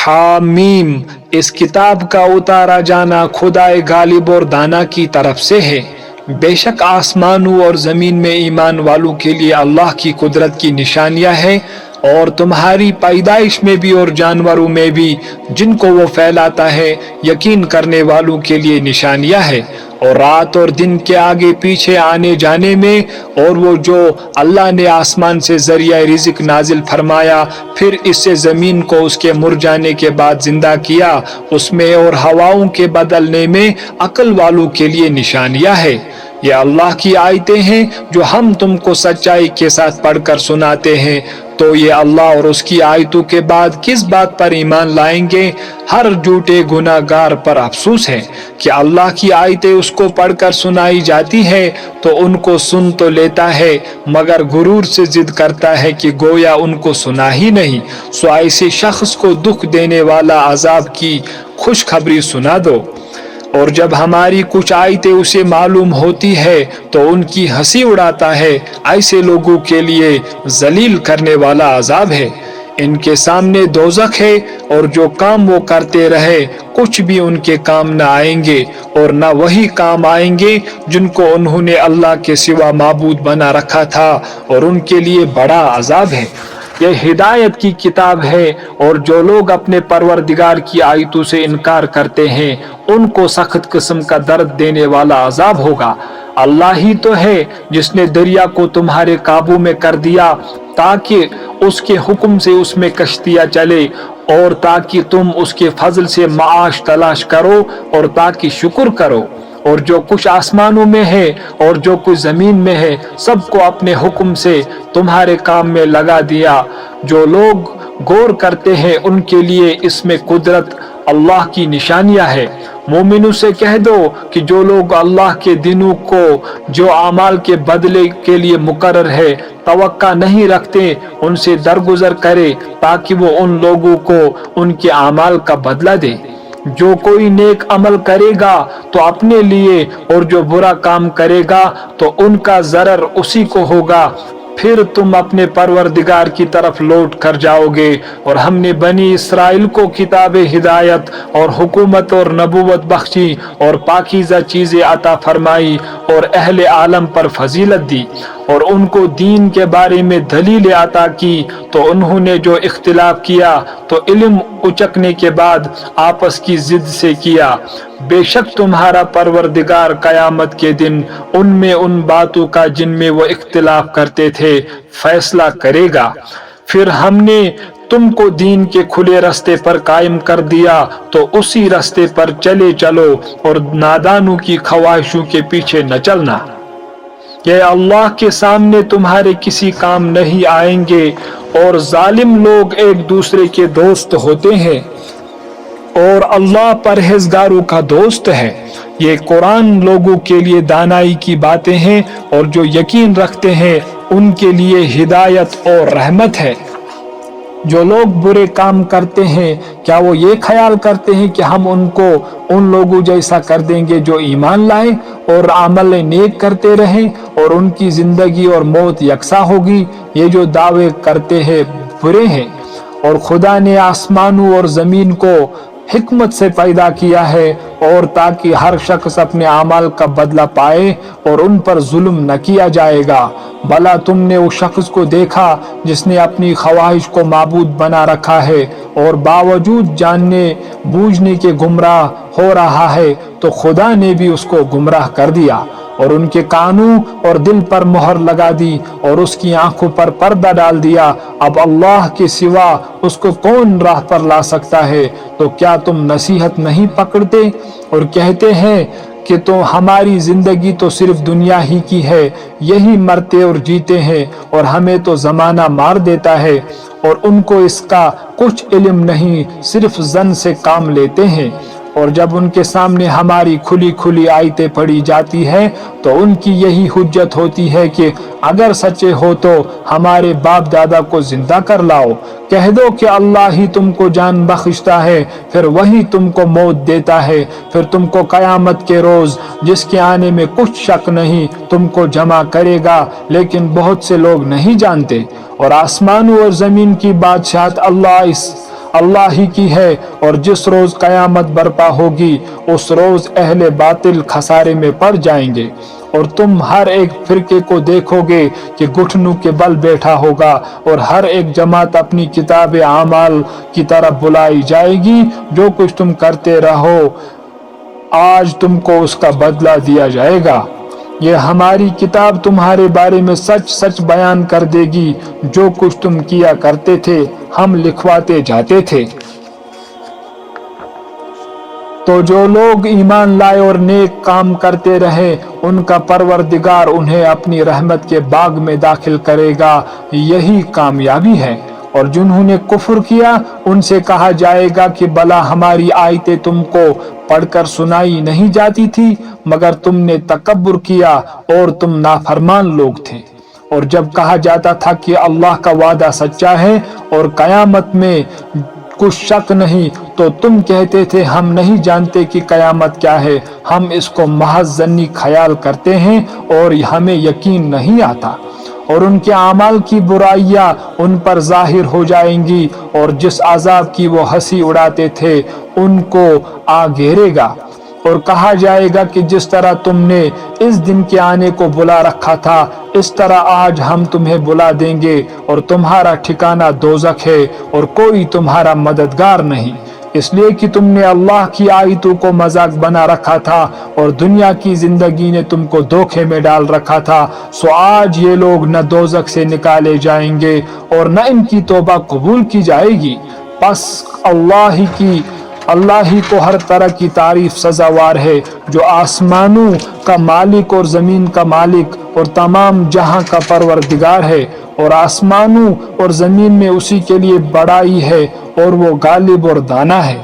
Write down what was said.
हामीम, इस किताब का उतारा जाना खुदाए गालिब और दाना की तरफ से है। बेशक आसमानों और ज़मीन में ईमान वालों के लिए अल्लाह की कुदरत की निशानियां हैं, और तुम्हारी पैदाइश में भी और जानवरों में भी जिनको वो फैलाता है यकीन करने वालों के लिए निशानियां है। और रात और दिन के आगे पीछे आने जाने में, और वो जो अल्लाह ने आसमान से जरिया रिज़्क नाजिल फरमाया फिर इससे ज़मीन को उसके मुरझाने के बाद जिंदा किया, उसमें और हवाओं के बदलने में अक्ल वालों के लिए निशानियां है। ये अल्लाह की आयतें हैं जो हम तुमको सच्चाई के साथ पढ़कर सुनाते हैं। तो ये अल्लाह और उसकी आयतों के बाद किस बात पर ईमान लाएंगे? हर झूठे गुनाहगार पर अफसोस है कि अल्लाह की आयतें उसको पढ़कर सुनाई जाती है तो उनको सुन तो लेता है, मगर गुरूर से जिद करता है कि गोया उनको सुना ही नहीं। सो ऐसे शख्स को दुख देने वाला अजाब की खुशखबरी सुना दो। और जब हमारी कुछ आयतें उसे मालूम होती है तो उनकी हंसी उड़ाता है। ऐसे लोगों के लिए जलील करने वाला अजाब है। इनके सामने दोज़ख है, और जो काम वो करते रहे कुछ भी उनके काम न आएंगे, और न वही काम आएंगे जिनको उन्होंने अल्लाह के सिवा माबूद बना रखा था, और उनके लिए बड़ा अजाब है। यह हिदायत की किताब है, और जो लोग अपने परवरदिगार की आयतों से इनकार करते हैं उनको सख्त किस्म का दर्द देने वाला अजाब होगा। अल्लाह ही तो है जिसने दरिया को तुम्हारे काबू में कर दिया ताकि उसके हुक्म से उसमें कश्तियां चले, और ताकि तुम उसके फजल से माश तलाश करो, और ताकि शुक्र करो। और जो कुछ आसमानों में है और जो कुछ जमीन में है सबको अपने हुक्म से तुम्हारे काम में लगा दिया। जो लोग गौर करते हैं उनके लिए इसमें कुदरत अल्लाह की निशानियां है। मोमिनों से कह दो कि जो लोग अल्लाह के दिनों को जो अमाल के बदले के लिए मुकर्रर है तवक्का नहीं रखते उनसे दरगुजर करे, ताकि वो उन लोगों को उनके अमाल का बदला दे। जो कोई नेक अमल करेगा तो अपने लिए, और जो बुरा काम करेगा तो उनका ज़रर उसी को होगा। फिर तुम अपने परवरदिगार की तरफ लौट कर जाओगे। और हमने बनी इसराइल को किताब हिदायत और हुकूमत और नबूवत बख्शी और पाकीज़ा चीज़ें अता फरमाई और अहले आलम पर फजीलत दी, और उनको दीन के बारे में दलील अता की। तो उन्होंने जो इख्तिलाफ किया तो इल्म उचकने के बाद आपस की जिद से किया। बेशक तुम्हारा परवरदिगार कयामत के दिन उनमें उन बातों का जिनमें वो इख्तिलाफ करते थे फैसला करेगा। फिर हमने तुमको दीन के खुले रास्ते पर कायम कर दिया, तो उसी रास्ते पर चले चलो, और नादानों की ख्वाहिशों के पीछे न चलना। ये अल्लाह के सामने तुम्हारे किसी काम नहीं आएंगे, और जालिम लोग एक दूसरे के दोस्त होते हैं, और अल्लाह परहेजगारों का दोस्त है। ये कुरान लोगों के लिए दानाई की बातें हैं, और जो यकीन रखते हैं उनके लिए हिदायत और रहमत है। जो लोग बुरे काम करते हैं क्या वो ये ख्याल करते हैं कि हम उनको उन लोगों जैसा कर देंगे जो ईमान लाए और अमल नेक करते रहें, और उनकी जिंदगी और मौत यकसा होगी? ये जो दावे करते हैं बुरे हैं। और खुदा ने आसमानों और जमीन को हिकमत से पैदा किया है, और ताकि हर शख्स अपने अमाल का बदला पाए, और उन पर जुल्म न किया जाएगा। भला तुमने उस शख्स को देखा जिसने अपनी ख्वाहिश को माबूद बना रखा है, और बावजूद जानने बूझने के गुमराह हो रहा है, तो खुदा ने भी उसको गुमराह कर दिया, और उनके कानों और दिल पर मोहर लगा दी, और उसकी आंखों पर पर्दा डाल दिया। अब अल्लाह के सिवा उसको कौन राह पर ला सकता है? तो क्या तुम नसीहत नहीं पकड़ते और कहते हैं कि तो हमारी जिंदगी तो सिर्फ दुनिया ही की है, यही मरते और जीते हैं, और हमें तो जमाना मार देता है। और उनको इसका कुछ इल्म नहीं, सिर्फ जन से काम लेते हैं। और जब उनके सामने हमारी खुली खुली आयतें पढ़ी जाती है तो उनकी यही हुज्जत होती है कि अगर सच्चे हो तो हमारे बाप दादा को जिंदा कर लाओ। कह दो कि अल्लाह ही तुमको जान बख्शता है, फिर वही तुमको मौत देता है, फिर तुमको कयामत के रोज जिसके आने में कुछ शक नहीं तुमको जमा करेगा। लेकिन बहुत से लोग नहीं जानते। और आसमानों और जमीन की बादशाहत اللہ ہی کی ہے، اور جس روز قیامت برپا ہوگی اس روز اہل باطل خسارے میں پڑ جائیں گے، اور تم ہر ایک فرقے کو دیکھو گے کہ گھٹنوں کے بل بیٹھا ہوگا، اور ہر ایک جماعت اپنی کتاب اعمال کی طرف بلائی جائے گی، جو کچھ تم کرتے رہو آج تم کو اس کا بدلہ دیا جائے گا۔ یہ ہماری کتاب تمہارے بارے میں سچ سچ بیان کر دے گی، جو کچھ تم کیا کرتے تھے ہم لکھواتے جاتے تھے۔ تو جو لوگ ایمان لائے اور نیک کام کرتے رہے ان کا پروردگار انہیں اپنی رحمت کے باغ میں داخل کرے گا، یہی کامیابی ہے۔ اور جنہوں نے کفر کیا ان سے کہا جائے گا کہ بلا ہماری آیتیں تم کو پڑھ کر سنائی نہیں جاتی تھی، مگر تم نے تکبر کیا اور تم نافرمان لوگ تھے۔ اور جب کہا جاتا تھا کہ اللہ کا وعدہ سچا ہے اور قیامت میں کچھ شک نہیں، تو تم کہتے تھے ہم نہیں جانتے کہ قیامت کیا ہے، ہم اس کو محض ظنی خیال کرتے ہیں اور ہمیں یقین نہیں آتا۔ اور ان کے اعمال کی برائیاں ان پر ظاہر ہو جائیں گی، اور جس عذاب کی وہ ہنسی اڑاتے تھے ان کو آ گھیرے گا۔ اور کہا جائے گا کہ جس طرح تم نے اس دن کے آنے کو بلا رکھا تھا اس طرح آج ہم تمہیں بلا دیں گے، اور تمہارا ٹھکانہ دوزخ ہے اور کوئی تمہارا مددگار نہیں، اس لیے کہ تم نے اللہ کی آیتوں کو مذاق بنا رکھا تھا اور دنیا کی زندگی نے تم کو دھوکے میں ڈال رکھا تھا۔ سو آج یہ لوگ نہ دوزخ سے نکالے جائیں گے اور نہ ان کی توبہ قبول کی جائے گی، بس اللہ ہی کو ہر طرح کی تعریف سزاوار ہے، جو آسمانوں کا مالک اور زمین کا مالک اور تمام جہاں کا پروردگار ہے، اور آسمانوں اور زمین میں اسی کے لیے بڑائی ہے اور وہ غالب اور دانا ہے۔